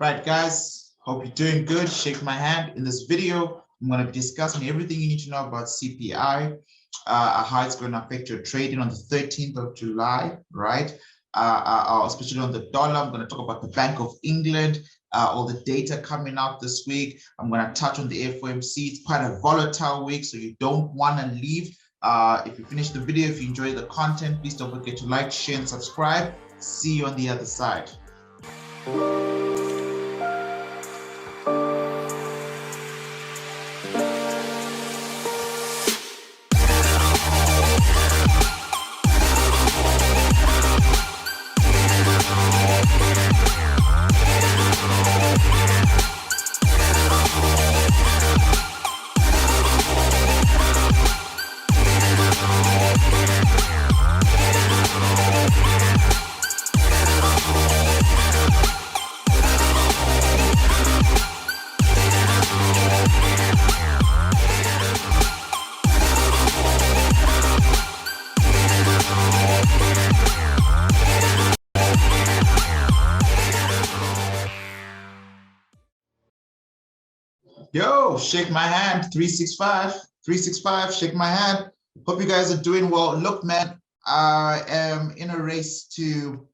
Right, guys, hope you're doing good. Shake my hand. In this video, I'm going to be discussing everything you need to know about CPI, how it's going to affect your trading on the 13th of July, right? Especially on the dollar. I'm going to talk about the Bank of England, all the data coming out this week. I'm going to touch on the FOMC. It's quite a volatile week, so you don't want to leave. If you finish the video, if you enjoy the content, please don't forget to like, share, and subscribe. See you on the other side. Yo, shake my hand, 365, shake my hand. Hope you guys are doing well. Look, man, I am in a race to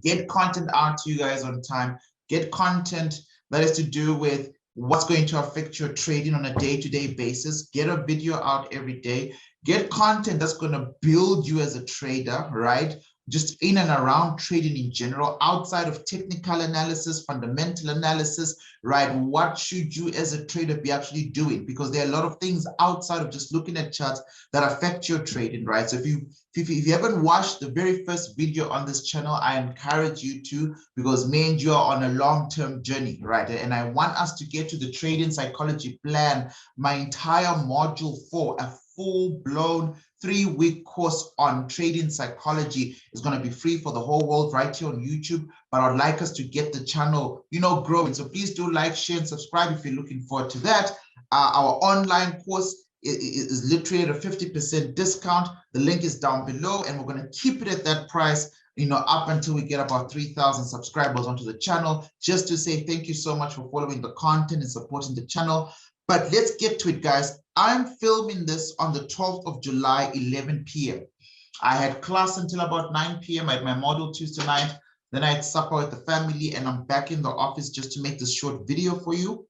get content out to you guys on time, get content that is to do with what's going to affect your trading on a day-to-day basis, get a video out every day, get content that's going to build you as a trader, right? Just in and around trading in general, outside of technical analysis, fundamental analysis, right? What should you as a trader be actually doing? Because there are a lot of things outside of just looking at charts that affect your trading, right? So if you haven't watched the very first video on this channel, I encourage you to, because me and you are on a long-term journey, right? And I want us to get to the trading psychology plan, my entire module 4, a full-blown 3-week course on trading psychology is going to be free for the whole world right here on YouTube. But I'd like us to get the channel, growing. So please do like, share, and subscribe if you're looking forward to that. Our online course is literally at a 50% discount. The link is down below, and we're going to keep it at that price, up until we get about 3,000 subscribers onto the channel, just to say thank you so much for following the content and supporting the channel. But let's get to it, guys. I'm filming this on the 12th of July, 11 p.m. I had class until about 9 p.m. I had my model Tuesday night. Then I had supper with the family, and I'm back in the office just to make this short video for you.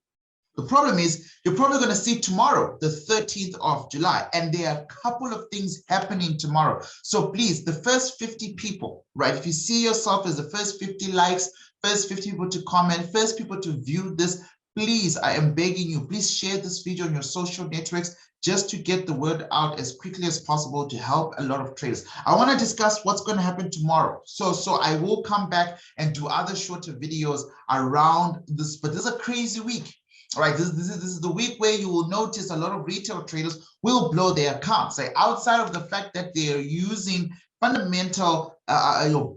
The problem is you're probably going to see tomorrow, the 13th of July, and there are a couple of things happening tomorrow. So please, the first 50 people, right? If you see yourself as the first 50 likes, first 50 people to comment, first people to view this, please, I am begging you, please share this video on your social networks just to get the word out as quickly as possible to help a lot of traders. I want to discuss what's going to happen tomorrow. So I will come back and do other shorter videos around this, but this is a crazy week. All right, this is the week where you will notice a lot of retail traders will blow their accounts. Like, outside of the fact that they're using fundamental,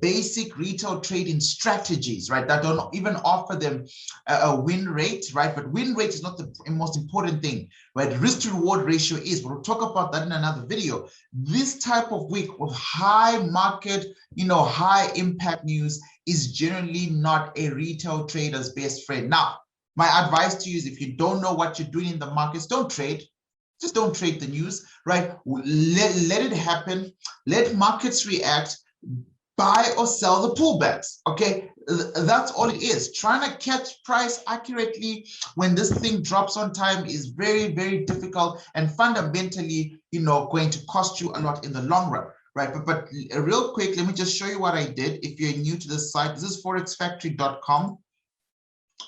basic retail trading strategies, right, that don't even offer them a win rate, right? But win rate is not the most important thing, right? Risk to reward ratio is, but we'll talk about that in another video. This type of week with high market, high impact news is generally not a retail trader's best friend. Now, my advice to you is, if you don't know what you're doing in the markets, don't trade. Just don't trade the news, right? Let it happen. Let markets react. Buy or sell the pullbacks, okay? That's all it is. Trying to catch price accurately when this thing drops on time is very, very difficult and fundamentally, going to cost you a lot in the long run, right? But real quick, let me just show you what I did. If you're new to this site, this is forexfactory.com.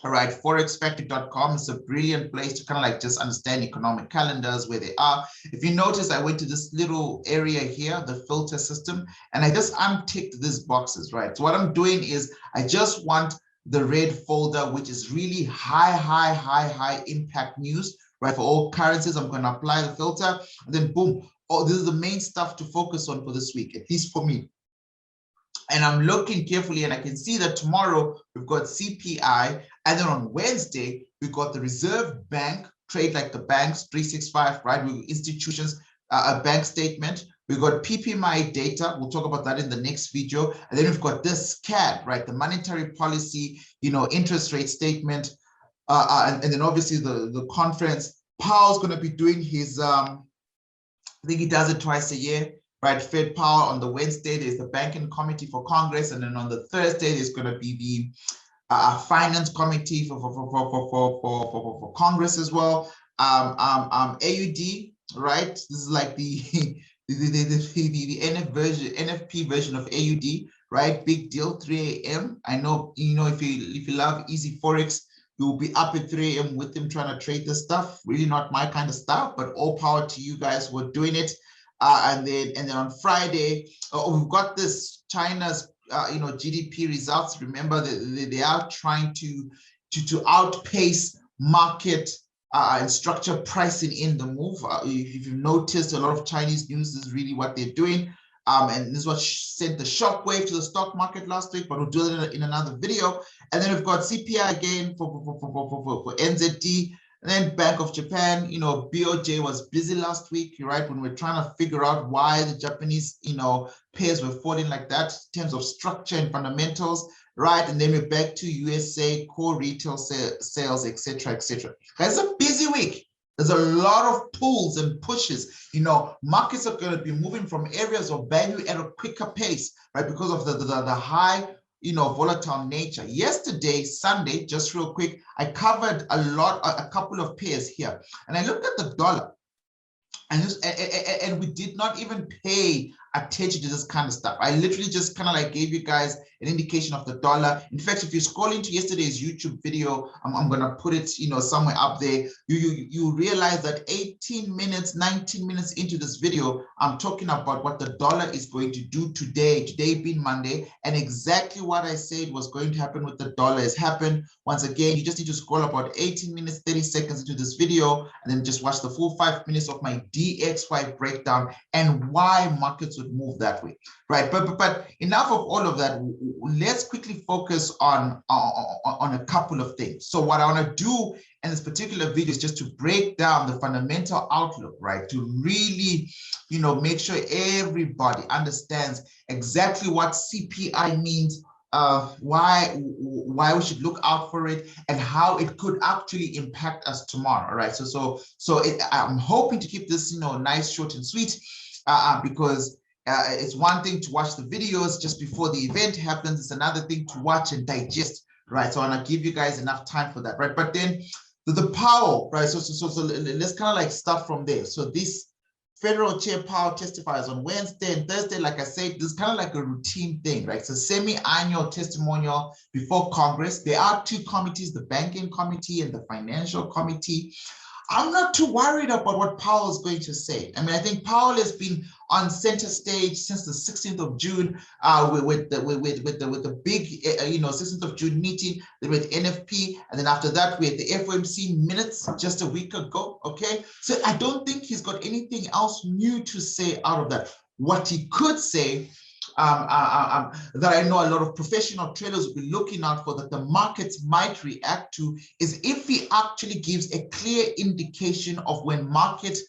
All right, forexfactory.com is a brilliant place to kind of just understand economic calendars, where they are. If you notice, I went to this little area here, the filter system, and I just unticked these boxes, right? So what I'm doing is I just want the red folder, which is really high impact news, right? For all currencies, I'm going to apply the filter, and then boom. Oh, this is the main stuff to focus on for this week, at least for me. And I'm looking carefully, and I can see that tomorrow we've got CPI, and then on Wednesday we've got the Reserve Bank trade, like the banks, 365, right? With institutions, a bank statement. We've got PPMI data. We'll talk about that in the next video. And then we've got this CAD, right? The monetary policy, interest rate statement. And then obviously the conference. Powell's going to be doing his, I think he does it twice a year, right? Fed Powell on the Wednesday, there's the banking committee for Congress. And then on the Thursday, there's going to be the finance committee for Congress as well. AUD, right? This is like the NFP version of AUD, right? Big deal, 3 a.m. I know, if you love easy Forex, you'll be up at 3 a.m. with them trying to trade this stuff. Really not my kind of stuff, but all power to you guys who are doing it. And then on Friday, we've got this China's GDP results. Remember that they are trying to outpace market and structure pricing in the move. If you've noticed, a lot of Chinese news is really what they're doing. And this is what sent the shockwave to the stock market last week, but we'll do it in another video. And then we've got CPI again for NZD, and then Bank of Japan. BOJ was busy last week, right? When we're trying to figure out why the Japanese, pairs were falling like that in terms of structure and fundamentals, right? And then we're back to USA core retail sales, etc., etc. It's a busy week. There's a lot of pulls and pushes. Markets are going to be moving from areas of value at a quicker pace, right? Because of the high, volatile nature. Yesterday, Sunday, just real quick, I covered a couple of pairs here, and I looked at the dollar, and we did not even pay attention to this kind of stuff. I literally just kind of like gave you guys an indication of the dollar. In fact, if you scroll into yesterday's YouTube video, I'm gonna put it, somewhere up there. You realize that 18 minutes, 19 minutes into this video, I'm talking about what the dollar is going to do today being Monday, and exactly what I said was going to happen with the dollar has happened. Once again, you just need to scroll about 18 minutes, 30 seconds into this video, and then just watch the full 5 minutes of my DXY breakdown and why markets would move that way, right? But enough of all of that. Let's quickly focus on a couple of things. So what I want to do in this particular video is just to break down the fundamental outlook, right? To really, make sure everybody understands exactly what CPI means, why we should look out for it, and how it could actually impact us tomorrow, right? So I'm hoping to keep this, nice, short, and sweet, because it's one thing to watch the videos just before the event happens. It's another thing to watch and digest, right? So I want to give you guys enough time for that, right? But then the Powell, right? So let's kind of like start from there. So this Federal Chair Powell testifies on Wednesday and Thursday. Like I said, this is kind of like a routine thing, right? It's a semi-annual testimonial before Congress. There are two committees, the Banking Committee and the Financial Committee. I'm not too worried about what Powell is going to say. I mean, I think Powell has been on center stage since the 16th of June with the big 16th of June meeting with NFP, and then after that we had the FOMC minutes just a week ago. Okay, so I don't think he's got anything else new to say out of that. What he could say, that I know a lot of professional traders will be looking out for, that the markets might react to, is if he actually gives a clear indication of when markets,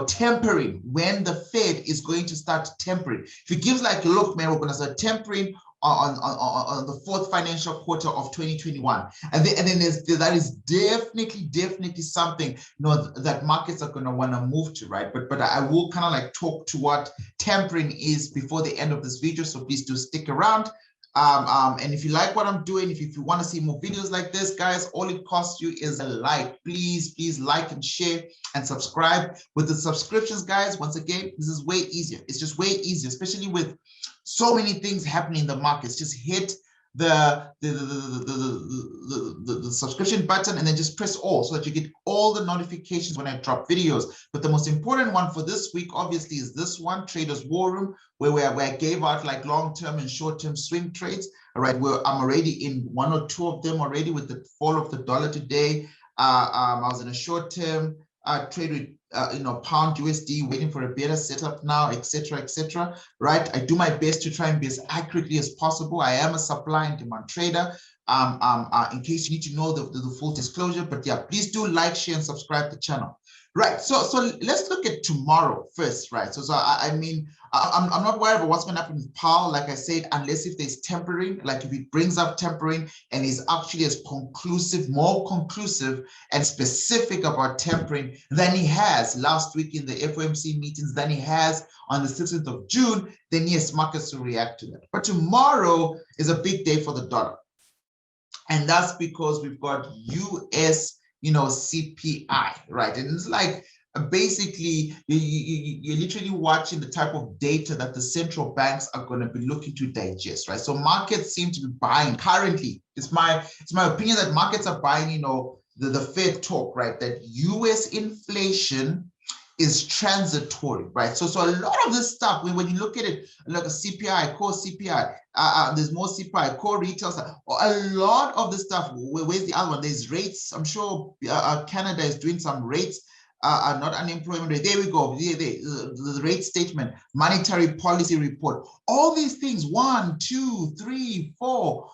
tempering, when the Fed is going to start tempering. If he gives like, look, man, we're going to start tempering on the fourth financial quarter of 2021, and then that is definitely something that markets are going to want to move to, right? But I will kind of like talk to what tempering is before the end of this video, so please do stick around. And if you like what I'm doing, if you want to see more videos like this, guys, all it costs you is a like. Please like and share and subscribe. With the subscriptions, guys, once again, this is way easier. It's just way easier, especially with so many things happening in the markets. Just hit the subscription button and then just press all, so that you get all the notifications when I drop videos. But the most important one for this week, obviously, is this one, Traders War Room, where I gave out like long-term and short-term swing trades. All right, where I'm already in one or two of them already with the fall of the dollar today. I was in a short-term trade with pound USD, waiting for a better setup now, etc., right? I do my best to try and be as accurately as possible. I am a supply and demand trader. In case you need to know the full disclosure, but yeah, please do like, share, and subscribe to the channel. Right. So let's look at tomorrow first, right? So I mean, I'm not worried about what's going to happen with Powell. Like I said, unless if there's tempering, like if it brings up tempering and is actually as conclusive, more conclusive and specific about tempering than he has last week in the FOMC meetings, than he has on the 16th of June, then yes, markets will react to that. But tomorrow is a big day for the dollar. And that's because we've got US, CPI, right? And it's like basically you're literally watching the type of data that the central banks are going to be looking to digest, right? So markets seem to be buying currently. It's my opinion that markets are buying, the Fed talk, right? That US inflation is transitory, right? So a lot of this stuff, when you look at it, like a CPI, core CPI, there's more CPI, core retail stuff, a lot of the stuff, where's the other one? There's rates. I'm sure Canada is doing some rates, not unemployment rate. There we go. The rate statement, monetary policy report, all these things, 1, 2, 3, 4,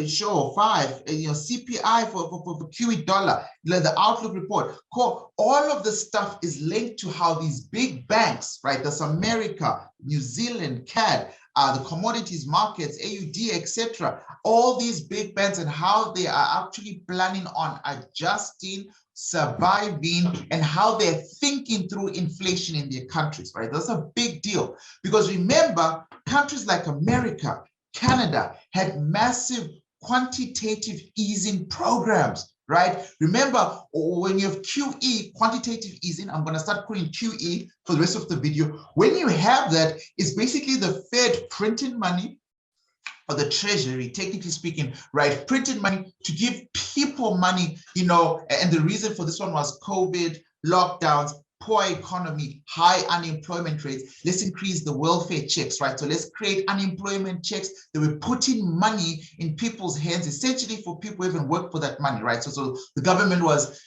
show 5, CPI for QE dollar, the outlook report, all of the stuff is linked to how these big banks, right? That's America, New Zealand, CAD, the commodities markets, AUD, etc. All these big banks and how they are actually planning on adjusting, surviving, and how they're thinking through inflation in their countries, right? That's a big deal because remember, countries like America, Canada had massive quantitative easing programs, right? Remember, when you have QE, quantitative easing, I'm going to start calling QE for the rest of the video. When you have that, it's basically the Fed printing money, or the Treasury, technically speaking, right, printing money to give people money, and the reason for this one was COVID, lockdowns, poor economy, high unemployment rates. Let's increase the welfare checks, right? So let's create unemployment checks. They were putting money in people's hands, essentially for people who even work for that money, right? So the government was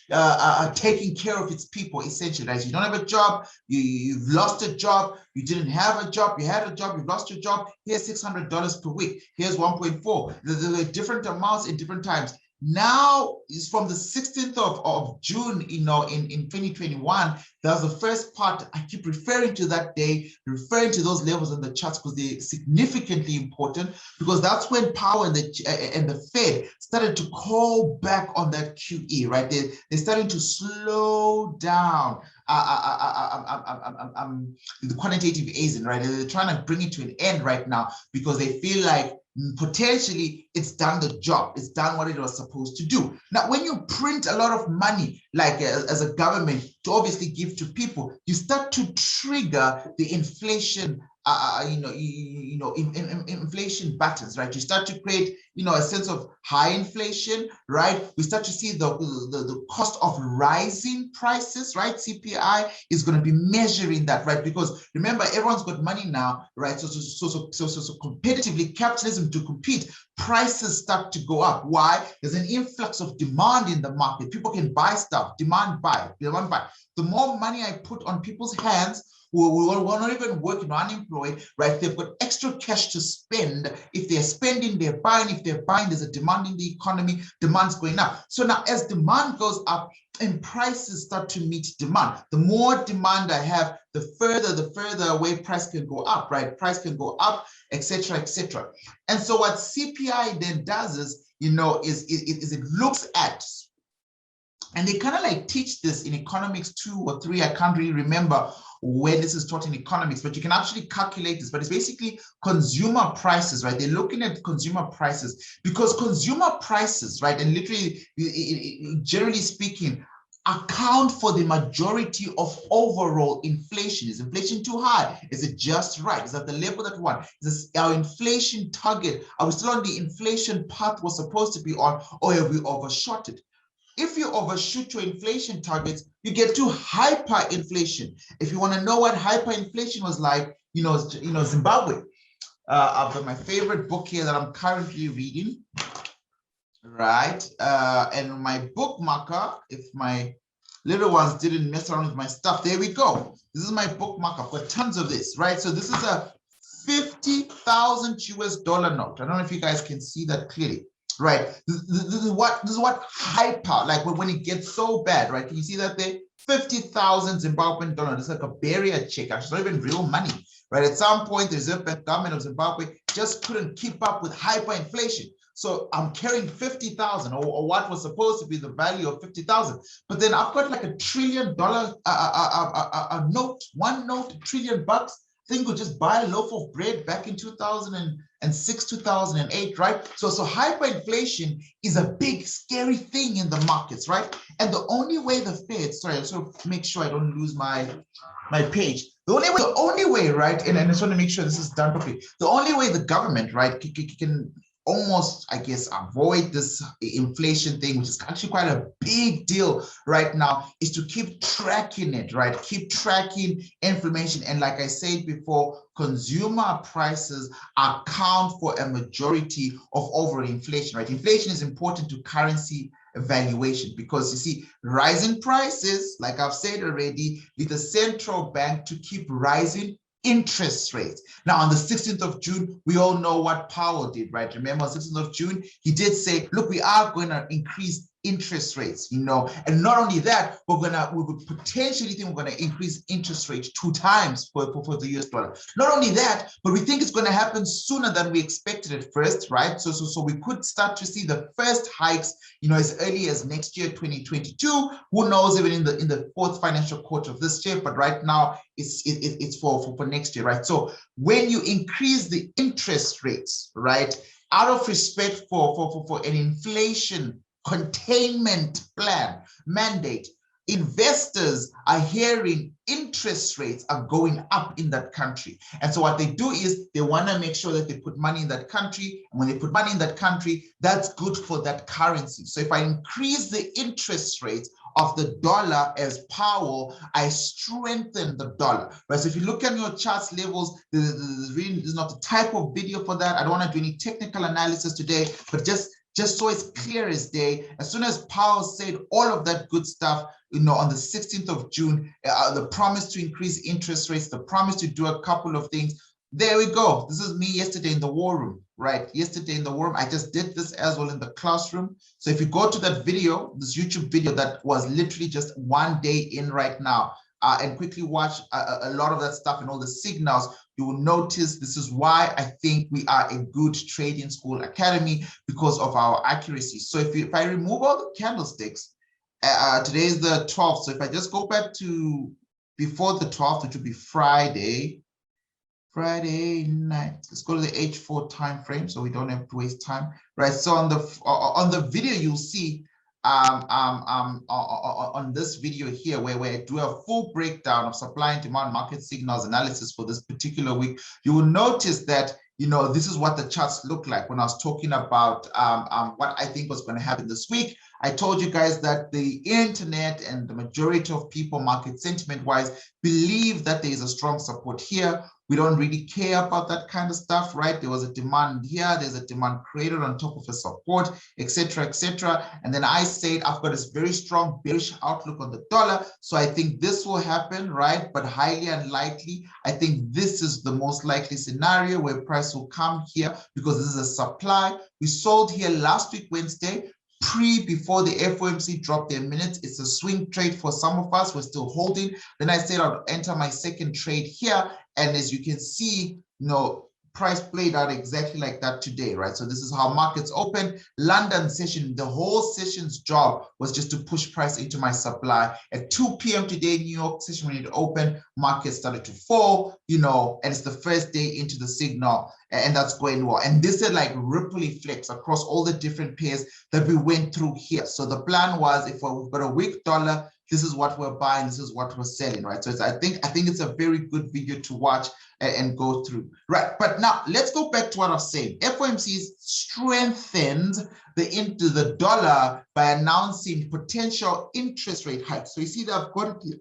taking care of its people, essentially, right? You don't have a job, you've lost a job, you didn't have a job, you had a job, you've lost your job, here's $600 per week, here's 1.4. There are different amounts in different times. Now is from the 16th of June, in 2021. That's the first part. I keep referring to that day, referring to those levels in the charts because they're significantly important, because that's when Powell and the Fed started to call back on that QE, right? They're starting to slow down the quantitative easing, right? They're trying to bring it to an end right now because they feel like potentially it's done the job, it's done what it was supposed to do. Now, when you print a lot of money, like as a government, to obviously give to people, you start to trigger the inflation, inflation buttons, right? You start to create, a sense of high inflation, right? We start to see the cost of rising prices, right? CPI is going to be measuring that, right? Because remember, everyone's got money now, right? So competitively, capitalism to compete, prices start to go up. Why? There's an influx of demand in the market. People can buy stuff, demand buy. The more money I put on people's hands, who are not even working or unemployed, right? They've got extra cash to spend. If they're spending, they're buying. If they're buying, there's a demand in the economy. Demand's going up. So now as demand goes up and prices start to meet demand, the more demand I have, the further away price can go up, right? Price can go up, etc., etc. And so what CPI then does is, is it looks at, and they kind of like teach this in economics 2 or 3, I can't really remember when this is taught in economics, but you can actually calculate this. But it's basically consumer prices, right? They're looking at consumer prices because consumer prices, right, and literally, generally speaking, account for the majority of overall inflation. Is inflation too high? Is it just right? Is that the level that we want? Is this our inflation target? Are we still on the inflation path we're supposed to be on, or have we overshot it? If you overshoot your inflation targets, you get to hyperinflation. If you want to know what hyperinflation was like, Zimbabwe. I've got my favorite book here that I'm currently reading, right? And my bookmarker, if my little ones didn't mess around with my stuff, there we go. This is my bookmarker. I've got tons of this, right? So this is a $50,000 US note. I don't know if you guys can see that clearly. right? This is what hyper, like when it gets so bad, right? Can you see that there? 50,000 Zimbabwean dollars. It's like a barrier check. Actually, it's not even real money, right? At some point, the Reserve Bank government of Zimbabwe just couldn't keep up with hyperinflation. So I'm carrying 50,000, or what was supposed to be the value of 50,000. But then I've got like $1 trillion note, one note, $1 trillion. I think we'll just buy a loaf of bread back in 2006, 2008, right? So hyperinflation is a big, scary thing in the markets, right? And the only way the Fed, sorry, I just want to make sure I don't lose my page. The only way, right? And I just want to make sure this is done properly. The only way the government, right, can almost, I guess, avoid this inflation thing, which is actually quite a big deal right now, is to keep tracking it, right? Keep tracking inflation. And like I said before, consumer prices account for a majority of overall inflation, right? Inflation is important to currency evaluation because you see, rising prices, like I've said already, lead the central bank to keep rising interest rates. Now, on the 16th of June, we all know what Powell did, right? Remember, on 16th of June, he did say, look, we are going to increase interest rates, and not only that, we would potentially think we're going to increase interest rates 2 times for the US dollar. Not only that, but we think it's going to happen sooner than we expected at first, right? So we could start to see the first hikes, as early as next year, 2022. Who knows, even in the 4th financial quarter of this year, but right now it's for next year, right? So when you increase the interest rates, right, out of respect for an inflation containment plan mandate, investors are hearing interest rates are going up in that country. And so what they do is they want to make sure that they put money in that country. And when they put money in that country, that's good for that currency. So if I increase the interest rates of the dollar as Powell, I strengthen the dollar, right? So if you look at your charts levels, there's not the type of video for that. I don't want to do any technical analysis today, but just so it's clear as day, as soon as Powell said all of that good stuff, on the 16th of June, the promise to increase interest rates, the promise to do a couple of things, there we go. This is me yesterday in the war room, right? Yesterday in the war room, I just did this as well in the classroom. So if you go to that video, this YouTube video that was literally just 1 day in right now, and quickly watch a lot of that stuff and all the signals, you will notice this is why I think we are a good trading school academy, because of our accuracy. So if I remove all the candlesticks, today is the 12th. So if I just go back to before the 12th, which would be Friday night, let's go to the H4 time frame so we don't have to waste time, right? So on the video, you'll see on this video here, where I do a full breakdown of supply and demand market signals analysis for this particular week, you will notice that, this is what the charts look like. When I was talking about what I think was going to happen this week, I told you guys that the internet and the majority of people, market sentiment wise, believe that there is a strong support here. We don't really care about that kind of stuff, right? There was a demand here, there's a demand created on top of a support, etc., etc. And then I said, I've got this very strong bearish outlook on the dollar. So I think this will happen, right? But highly unlikely. I think this is the most likely scenario where price will come here, because this is a supply. We sold here last week, Wednesday, before the FOMC dropped their minutes. It's a swing trade for some of us. We're still holding. Then I said I'll enter my second trade here. And as you can see, price played out exactly like that today, right? So this is how markets open. London session, the whole session's job was just to push price into my supply. At 2 p.m. today, New York session, when it opened, market started to fall, and it's the first day into the signal, and that's going well. And this is like ripple effects across all the different pairs that we went through here. So the plan was, if we've got a weak dollar, this is what we're buying, this is what we're selling, right? So I think it's a very good video to watch and go through, right? But now let's go back to what I was saying. FOMC strengthened into the dollar by announcing potential interest rate hikes. So you see that I've got it here.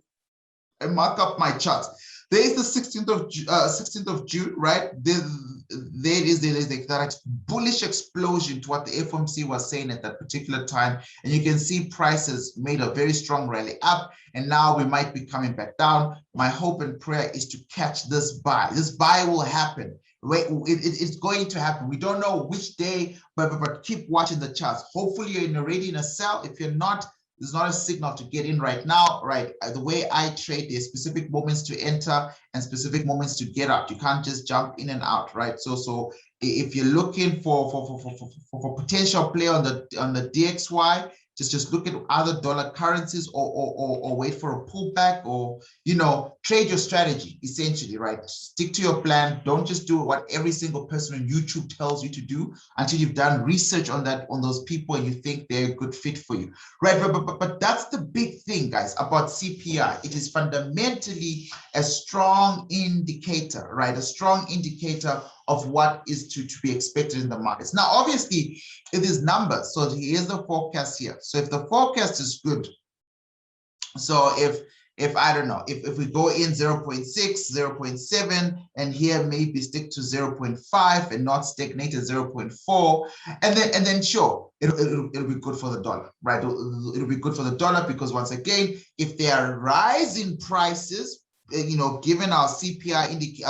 I mark up my charts. There is the 16th of June, right? There is that bullish explosion to what the FOMC was saying at that particular time. And you can see prices made a very strong rally up, and now we might be coming back down. My hope and prayer is to catch this buy. This buy will happen. It's going to happen. We don't know which day, but keep watching the charts. Hopefully you're already in a sell. If you're not, there's not a signal to get in right now, right? The way I trade, there's specific moments to enter and specific moments to get out. You can't just jump in and out, right? So if you're looking for potential play on the DXY, just look at other dollar currencies or wait for a pullback, or trade your strategy essentially, right? Stick to your plan. Don't just do what every single person on YouTube tells you to do until you've done research on those people and you think they're a good fit for you, right? But that's the big thing, guys, about CPI. It is fundamentally a strong indicator, right? A strong indicator of what is to be expected in the markets. Now, obviously, it is numbers. So here's the forecast here. So if the forecast is good, so if I don't know, if we go in 0.6, 0.7, and here maybe stick to 0.5 and not stagnate at 0.4, and then sure, it'll be good for the dollar, right? It'll be good for the dollar because once again, if there are rising prices, given our CPI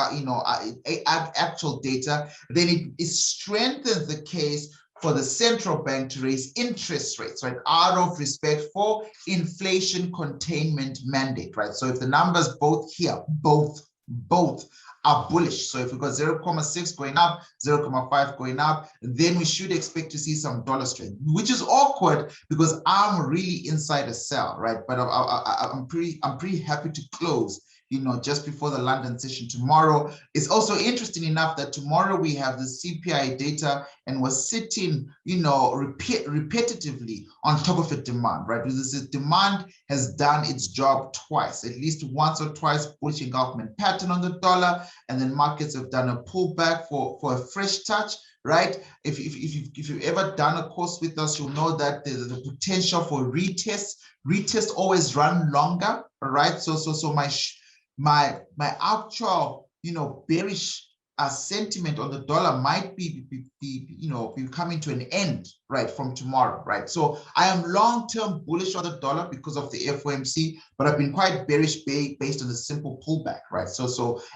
actual data, then it strengthens the case for the central bank to raise interest rates, right, out of respect for inflation containment mandate, right? So if the numbers both are bullish, so if we've got 0.6 going up, 0.5 going up, then we should expect to see some dollar strength, which is awkward because I'm really inside a sell, right? But I'm pretty happy to close just before the London session tomorrow. It's also interesting enough that tomorrow we have the CPI data and we're sitting, repetitively on top of a demand, right? Because this demand has done its job twice, at least once or twice, bullish engulfment pattern on the dollar, and then markets have done a pullback for a fresh touch, right? If you've ever done a course with us, you'll know that the potential for retests always run longer, right? So my actual bearish sentiment on the dollar might be coming to an end right from tomorrow, right? So I am long-term bullish on the dollar because of the FOMC, but I've been quite bearish based on the simple pullback, right?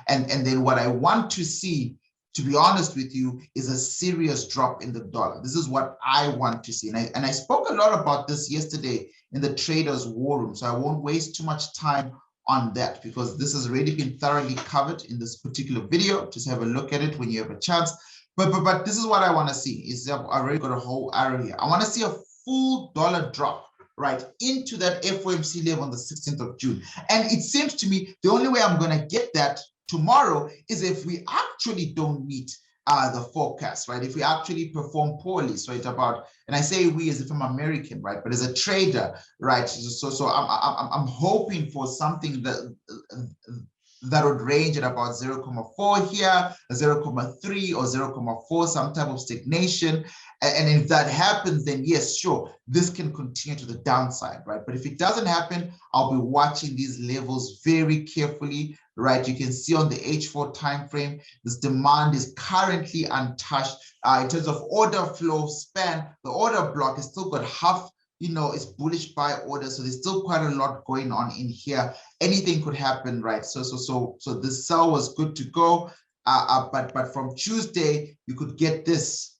And then what I want to see, to be honest with you, is a serious drop in the dollar. This is what I want to see, and I spoke a lot about this yesterday in the traders war room, so I won't waste too much time on that because this has already been thoroughly covered in this particular video. Just have a look at it when you have a chance. But this is what I want to see. Is I've already got a whole arrow here. I want to see a full dollar drop right into that FOMC level on the 16th of June. And it seems to me the only way I'm going to get that tomorrow is if we actually don't meet the forecast, right? If we actually perform poorly. So it's about, and I say we as if I'm American, right? But as a trader, right? So I'm hoping for something that would range at about 0.4 here, 0.3 or 0.4, some type of stagnation. And if that happens, then yes, sure, this can continue to the downside, right? But if it doesn't happen, I'll be watching these levels very carefully, right? You can see on the H4 time frame, this demand is currently untouched. In terms of order flow span, the order block has still got half, it's bullish buy order, so there's still quite a lot going on in here. Anything could happen, right? So this sell was good to go, but from Tuesday you could get this.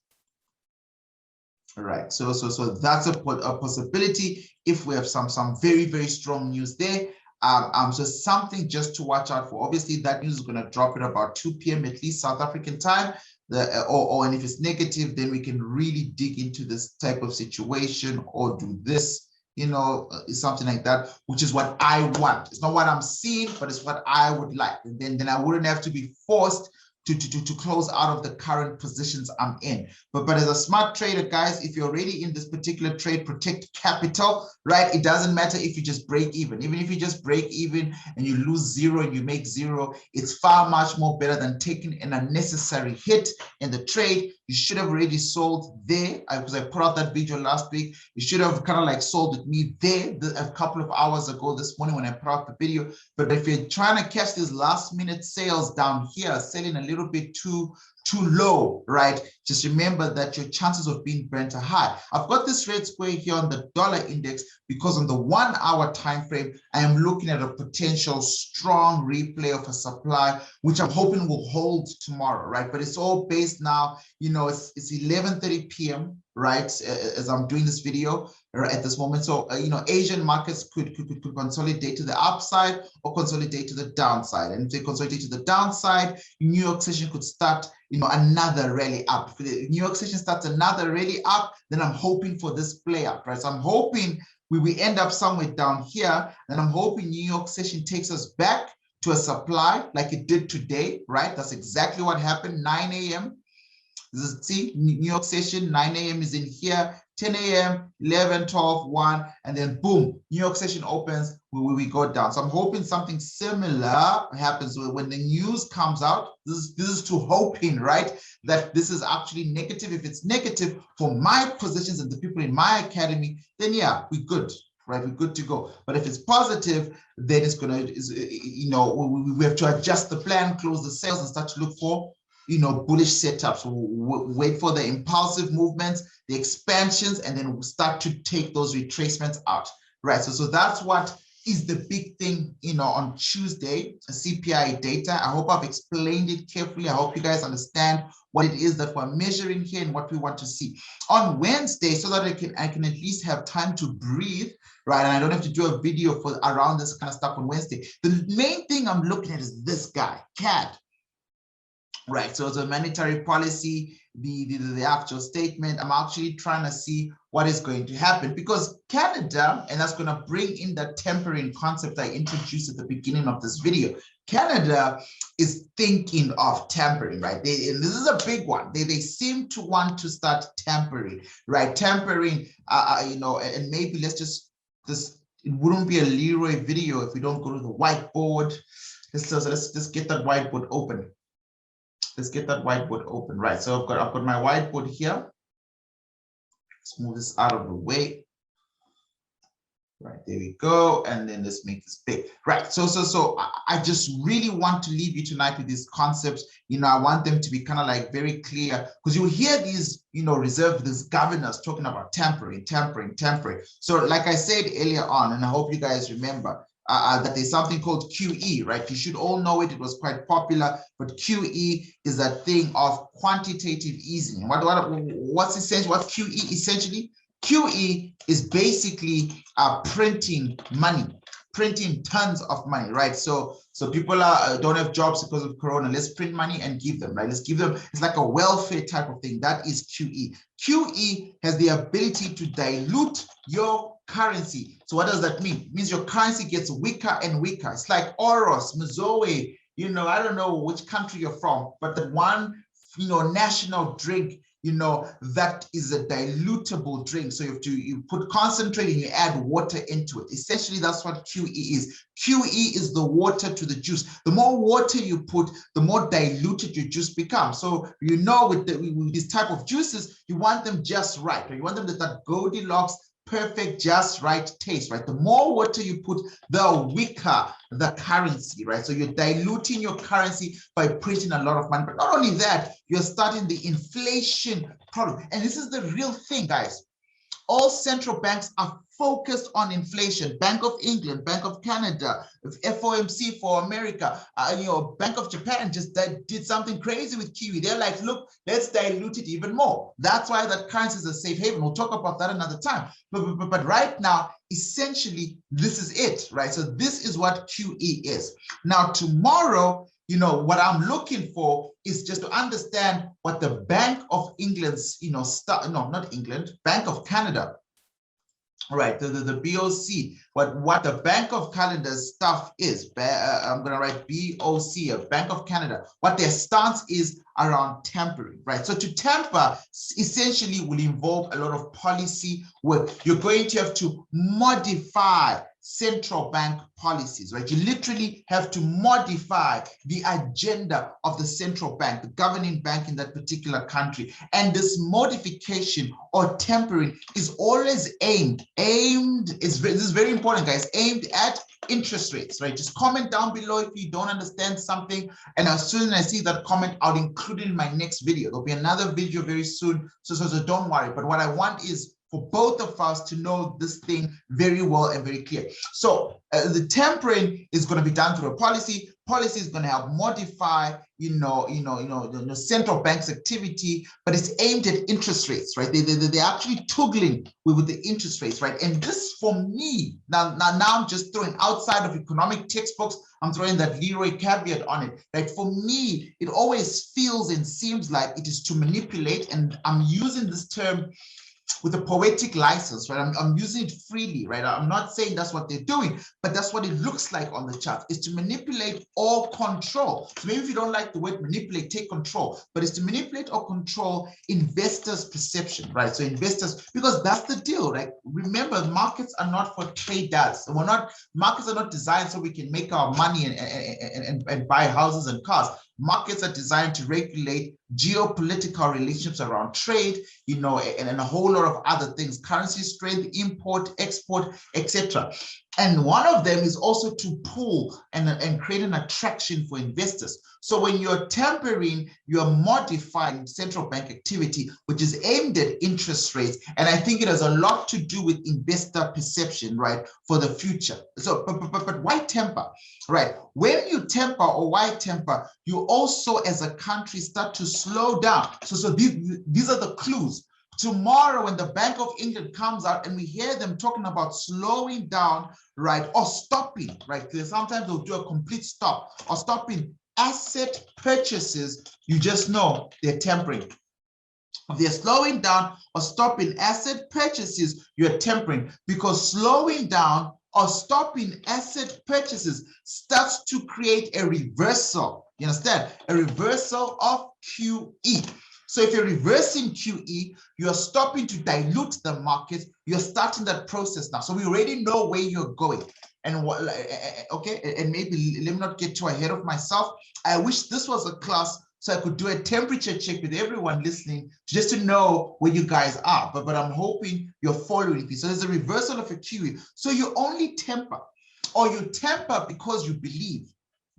All right, so that's a possibility if we have some very, very strong news there. So something just to watch out for. Obviously, that news is going to drop at about 2 p.m. at least South African time. And if it's negative, then we can really dig into this type of situation or do this, something like that, which is what I want. It's not what I'm seeing, but it's what I would like. And then I wouldn't have to be forced to close out of the current positions I'm in. But as a smart trader, guys, if you're already in this particular trade, protect capital, right? It doesn't matter if you just break even. Even if you just break even and you lose zero and you make zero, it's far much more better than taking an unnecessary hit in the trade. You should have already sold there because I put out that video last week. You should have kind of like sold with me there a couple of hours ago this morning when I put out the video. But if you're trying to catch these last minute sales down here, selling a little bit too too low, right? Just remember that your chances of being burnt are high. I've got this red square here on the dollar index because on the 1 hour time frame, I am looking at a potential strong replay of a supply, which I'm hoping will hold tomorrow, right? But it's all based now, you know, it's 11:30 p.m., right, as I'm doing this video at this moment. So, you know, Asian markets could consolidate to the upside or consolidate to the downside. And if they consolidate to the downside, New York session could start, you know, another rally up. If the New York session starts another rally up, then I'm hoping for this play up, right? So I'm hoping we end up somewhere down here, and I'm hoping New York session takes us back to a supply like it did today, right? That's exactly what happened, 9 a.m. See, New York session, 9 a.m. is in here, 10 a.m., 11, 12, 1, and then boom, New York session opens, we go down. So I'm hoping something similar happens when the news comes out. This is to hoping, right, that this is actually negative. If it's negative for my positions and the people in my academy, then yeah, we're good. Right, we're good to go. But if it's positive, then it's gonna, you know, we have to adjust the plan, close the sales, and start to look for, you know, bullish setups. We'll wait for the impulsive movements, the expansions, and then we'll start to take those retracements out, right? So that's what is the big thing, you know, on Tuesday, CPI data. I hope I've explained it carefully. I hope you guys understand what it is that we're measuring here and what we want to see. On Wednesday, so that I can at least have time to breathe, right? And I don't have to do a video for around this kind of stuff on Wednesday. The main thing I'm looking at is this guy, CAD. Right, so the monetary policy, the actual statement, I'm actually trying to see what is going to happen, because Canada, and that's going to bring in that tempering concept I introduced at the beginning of this video. Canada is thinking of tampering, right? And this is a big one. They seem to want to start tampering, right? Tampering, you know, and maybe let's just, it wouldn't be a Leroy video if we don't go to the whiteboard. Let's just get that whiteboard open. Let's get that whiteboard open, right? So I've got my whiteboard here. Let's move this out of the way. Right, there we go. And then let's make this big. Right, so I just really want to leave you tonight with these concepts. You know, I want them to be kind of like very clear, because you'll hear these, you know, these governors talking about tampering. So like I said earlier on, and I hope you guys remember, that there's something called QE, right? You should all know it. It was quite popular, but QE is that thing of quantitative easing. What's essentially, what's QE essentially? QE is basically printing money, printing tons of money, right? So people don't have jobs because of Corona. Let's print money and give them, right? Let's give them. It's like a welfare type of thing. That is QE. QE has the ability to dilute your currency. So what does that mean? It means your currency gets weaker and weaker. It's like Oros, Mazoe, you know, I don't know which country you're from, but the one, you know, national drink, you know, that is a dilutable drink. So you put concentrate and you add water into it. Essentially, that's what QE is. QE is the water to the juice. The more water you put, the more diluted your juice becomes. So, you know, with these type of juices, you want them just right. You want them to that Goldilocks, perfect, just right taste, right? The more water you put, the weaker the currency, right? So you're diluting your currency by printing a lot of money. But not only that, you're starting the inflation problem. And this is the real thing, guys. All central banks are focused on inflation. Bank of England, Bank of Canada, FOMC for America, you know, Bank of Japan just did something crazy with QE. They're like, look, let's dilute it even more. That's why that currency is a safe haven. We'll talk about that another time. But right now, essentially, this is it, right? So this is what QE is. Now, tomorrow, you know, what I'm looking for is just to understand what the Bank of England's, you know, not England, Bank of Canada, right? The BOC, what the Bank of Canada's stuff is. I'm going to write BOC, a Bank of Canada, what their stance is around tampering, right? So to tamper essentially will involve a lot of policy work. You're going to have to modify central bank policies, right? You literally have to modify the agenda of the central bank, the governing bank in that particular country. And this modification or tempering is always this is very important, guys, aimed at interest rates, right? Just comment down below if you don't understand something. And as soon as I see that comment, I'll include it in my next video. There'll be another video very soon. So don't worry. But what I want is for both of us to know this thing very well and very clear. So the tempering is going to be done through a policy. Policy is going to help modify, the central bank's activity, but it's aimed at interest rates, right? They're actually toggling with the interest rates, right? And this, for me, now I'm just throwing outside of economic textbooks, I'm throwing that Leroy caveat on it, right? For me, it always feels and seems like it is to manipulate, and I'm using this term with a poetic license, right? I'm using it freely, right? I'm not saying that's what they're doing, but that's what it looks like on the chart, is to manipulate or control. So maybe if you don't like the word manipulate, take control, but it's to manipulate or control investors' perception, right? So investors, because that's the deal, right? Remember, markets are not for traders. Markets are not designed so we can make our money and buy houses and cars. Markets are designed to regulate geopolitical relationships around trade, and a whole lot of other things, currency strength, import, export, etc. And one of them is also to pull and create an attraction for investors. So when you're tempering, you're modifying central bank activity, which is aimed at interest rates. And I think it has a lot to do with investor perception, right, for the future. So, but why temper, right? When you temper, or why temper, you also as a country start to slow down. So these are the clues. Tomorrow, when the Bank of England comes out and we hear them talking about slowing down, right, or stopping, right? Because sometimes they'll do a complete stop or stopping asset purchases, you just know they're tempering. If they're slowing down or stopping asset purchases, you're tempering, because slowing down or stopping asset purchases starts to create a reversal. You understand? A reversal of QE. So if you're reversing QE, you're stopping to dilute the market. You're starting that process now. So we already know where you're going. And okay, and maybe let me not get too ahead of myself. I wish this was a class so I could do a temperature check with everyone listening, just to know where you guys are. But I'm hoping you're following me. So there's a reversal of a QE. So you only temper, or you temper because you believe.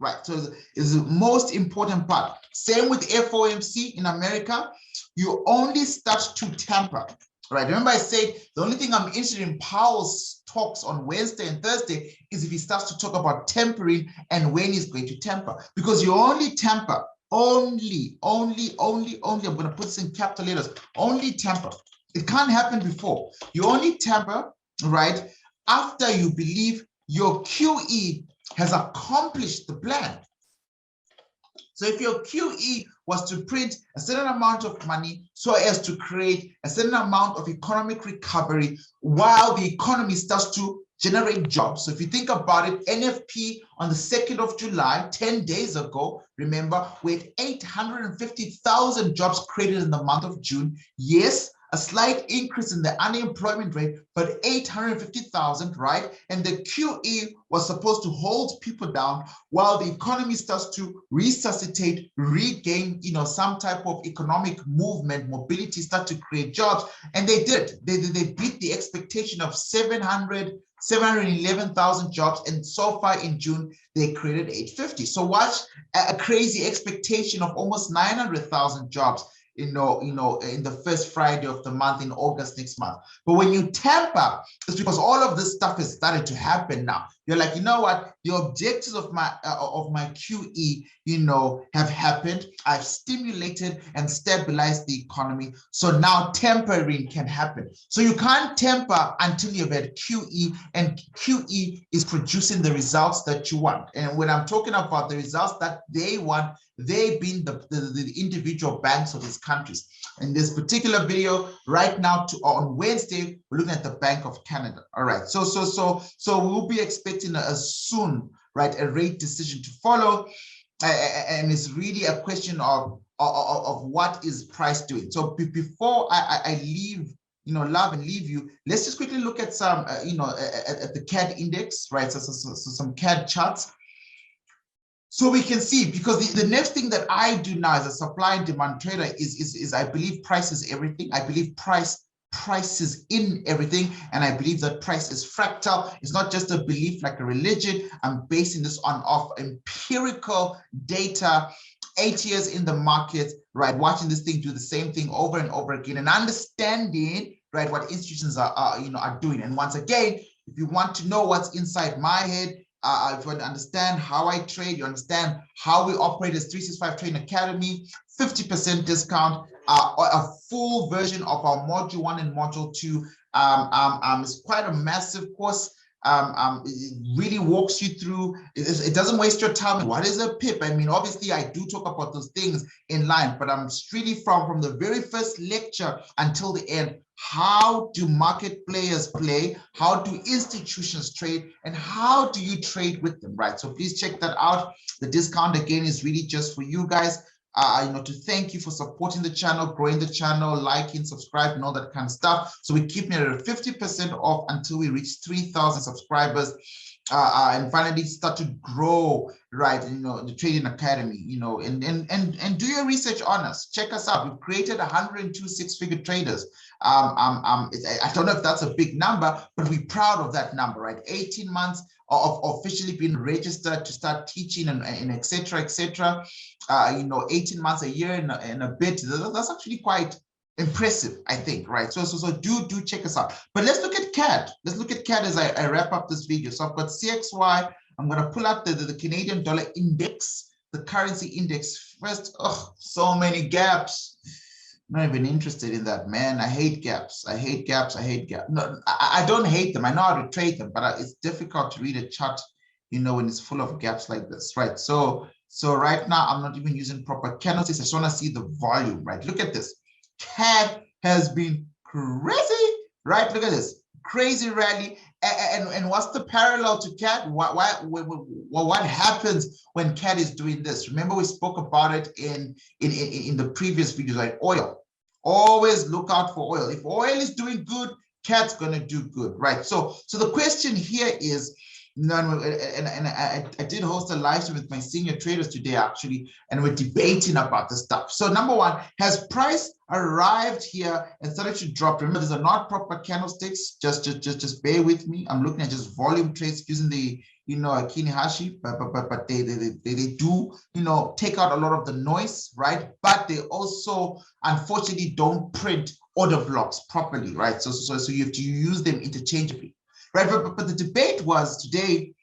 Right, so it's the most important part. Same with FOMC in America. You only start to temper, right? Remember I said the only thing I'm interested in Powell's talks on Wednesday and Thursday is if he starts to talk about tempering and when he's going to temper. Because you only temper, only, I'm going to put this in capital letters, only temper. It can't happen before. You only temper, right, after you believe your QE has accomplished the plan. So if your QE was to print a certain amount of money so as to create a certain amount of economic recovery while the economy starts to generate jobs. So if you think about it, NFP on the 2nd of July, 10 days ago, remember, we had 850,000 jobs created in the month of June. Yes, a slight increase in the unemployment rate, but 850,000, right? And the QE was supposed to hold people down while the economy starts to resuscitate, regain, some type of economic movement, mobility, start to create jobs. And they did. They beat the expectation of 711,000 jobs, and so far in June they created 850. So watch a crazy expectation of almost 900,000 jobs in the first Friday of the month in August next month. But when you temper, it's because all of this stuff has started to happen now. You're like, you know what? The objectives of my QE, have happened. I've stimulated and stabilized the economy. So now tempering can happen. So you can't temper until you've had QE, and QE is producing the results that you want. And when I'm talking about the results that they want, they being the individual banks of these countries. In this particular video, right now, on Wednesday, we're looking at the Bank of Canada. All right, so we'll be expecting soon, right, a rate decision to follow, and it's really a question of what is price doing. So before I leave, love and leave you, let's just quickly look at some, at the CAD index, right? So some CAD charts. So we can see, because the next thing that I do now as a supply and demand trader is I believe price is everything. I believe price is in everything, and I believe that price is fractal. It's not just a belief like a religion. I'm basing this off empirical data, 8 years in the market, right? Watching this thing do the same thing over and over again, and understanding, right, what institutions are doing. And once again, if you want to know what's inside my head, if you want to understand how I trade, you understand how we operate as 365 Trading Academy, 50% discount, a full version of our module 1 and module 2. It's quite a massive course. It really walks you through. It doesn't waste your time. What is a pip? I mean, obviously I do talk about those things in line, but I'm really from the very first lecture until the end. How do market players play? How do institutions trade? And how do you trade with them, right? So please check that out. The discount again is really just for you guys. To thank you for supporting the channel, growing the channel, liking, subscribe, and all that kind of stuff. So we keep it at 50% off until we reach 3,000 subscribers, and finally start to grow, right? The Trading Academy, and do your research on us. Check us out. We've created 102 six-figure traders. I don't know if that's a big number, but we're proud of that number, right? 18 months of officially being registered to start teaching and et cetera, et cetera. 18 months, a year and a bit. That's actually quite impressive, I think, right? So do check us out. But let's look at CAD. Let's look at CAD as I wrap up this video. So I've got CXY. I'm going to pull out the Canadian dollar index, the currency index first. Oh, so many gaps. I'm not even interested in that, man. I hate gaps. I hate gaps. I hate gaps. No, I don't hate them. I know how to trade them, but it's difficult to read a chart, when it's full of gaps like this, right? So right now, I'm not even using proper candlesticks. I just want to see the volume, right? Look at this. CAD has been crazy, right? Look at this. Crazy rally. And what's the parallel to CAD? What happens when CAD is doing this? Remember, we spoke about it in the previous videos, like oil. Always look out for oil. If oil is doing good, CAD's going to do good, right? So the question here is, and I did host a live stream with my senior traders today, actually, and we're debating about this stuff. So number one, has price arrived here and started to drop? Remember, these are not proper candlesticks. Just bear with me. I'm looking at just volume trades using the Kinihashi, but they do take out a lot of the noise, right? But they also unfortunately don't print order blocks properly, right? So you have to use them interchangeably. Right, but the debate was today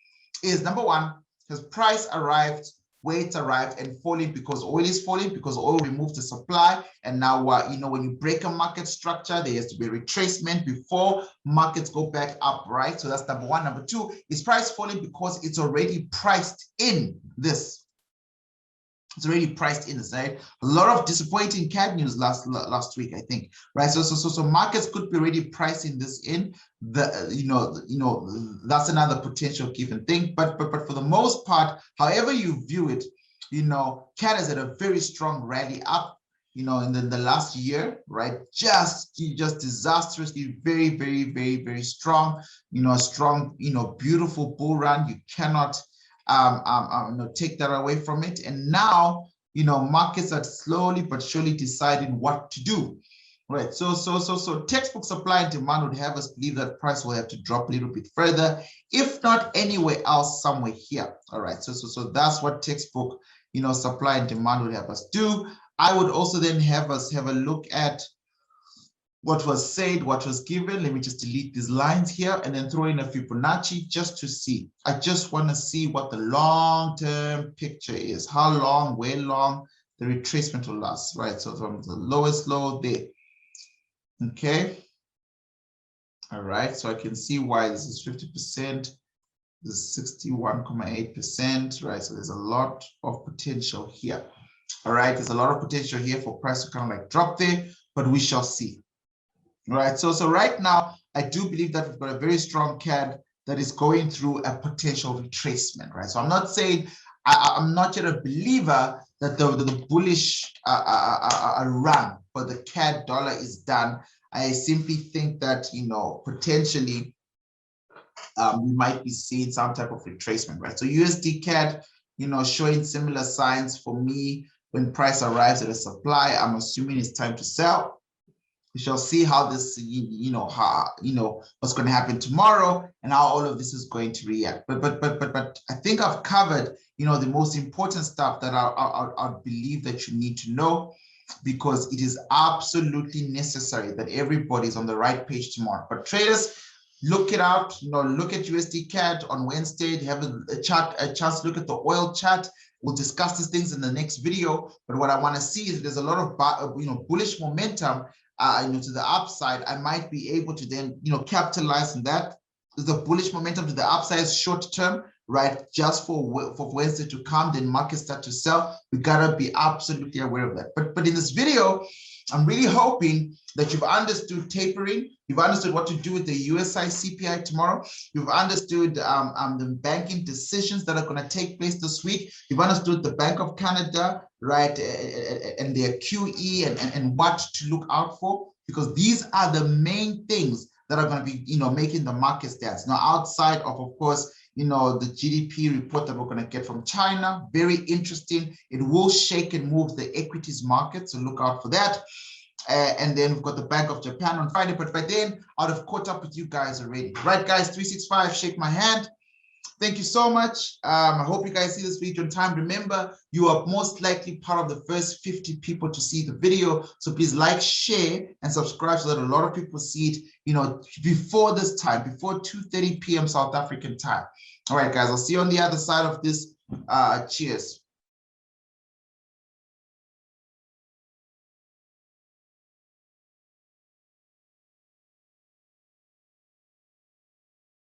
is, number one, has price arrived, where it's arrived, and falling because oil is falling, because oil removed the supply. And now, when you break a market structure, there has to be a retracement before markets go back up, right? So that's number one. Number two, is price falling because it's already priced in this. It's already priced in, right? A lot of disappointing CAD news last week, I think, right? So markets could be already pricing this in. That's another potential given thing. But for the most part, however you view it, CAD has had a very strong rally up, in the last year, right? Just disastrously, very, very, very, very strong. A strong, beautiful bull run. You cannot take that away from it. And now, markets are slowly but surely deciding what to do, right? So textbook supply and demand would have us believe that price will have to drop a little bit further, if not anywhere else, somewhere here. All right, so that's what textbook, supply and demand would have us do. I would also then have us have a look at what was said, what was given. Let me just delete these lines here and then throw in a Fibonacci just to see. I just want to see what the long-term picture is. How long, where long the retracement will last, right? So from the lowest low there. Okay. All right. So I can see why this is 50%. This is 61.8%, right? So there's a lot of potential here. All right. There's a lot of potential here for price to kind of like drop there, but we shall see. Right, so right now, I do believe that we've got a very strong CAD that is going through a potential retracement, right? So I'm not saying, I'm not yet a believer that the bullish run for the CAD dollar is done. I simply think that, you know, potentially we might be seeing some type of retracement, right? So USD CAD, you know, showing similar signs for me. When price arrives at a supply, I'm assuming it's time to sell. We shall see how this, what's going to happen tomorrow and how all of this is going to react. But I think I've covered, you know, the most important stuff that I believe that you need to know, because it is absolutely necessary that everybody's on the right page tomorrow. But traders, look it out, you know, look at USD CAD on Wednesday, have a chance to look at the oil chart. We'll discuss these things in the next video. But what I want to see is there's a lot of, bullish momentum, to the upside. I might be able to then, capitalize on that. There's a bullish momentum to the upside short term, right? Just for Wednesday to come, then markets start to sell. We gotta be absolutely aware of that. But in this video, I'm really hoping that you've understood tapering. You've understood what to do with the USI CPI tomorrow. You've understood the banking decisions that are going to take place this week. You've understood the Bank of Canada, right, and their QE and what to look out for, because these are the main things that are going to be, making the markets dance. Now, outside of course, the GDP report that we're going to get from China, very interesting. It will shake and move the equities market, so look out for that. And then we've got the Bank of Japan on Friday, but by then I'd have caught up with you guys already. Right, guys, 365, shake my hand. Thank you so much. I hope you guys see this video on time. Remember, you are most likely part of the first 50 people to see the video. So please like, share, and subscribe so that a lot of people see it, before this time, before 2:30 p.m. South African time. All right, guys, I'll see you on the other side of this. Cheers.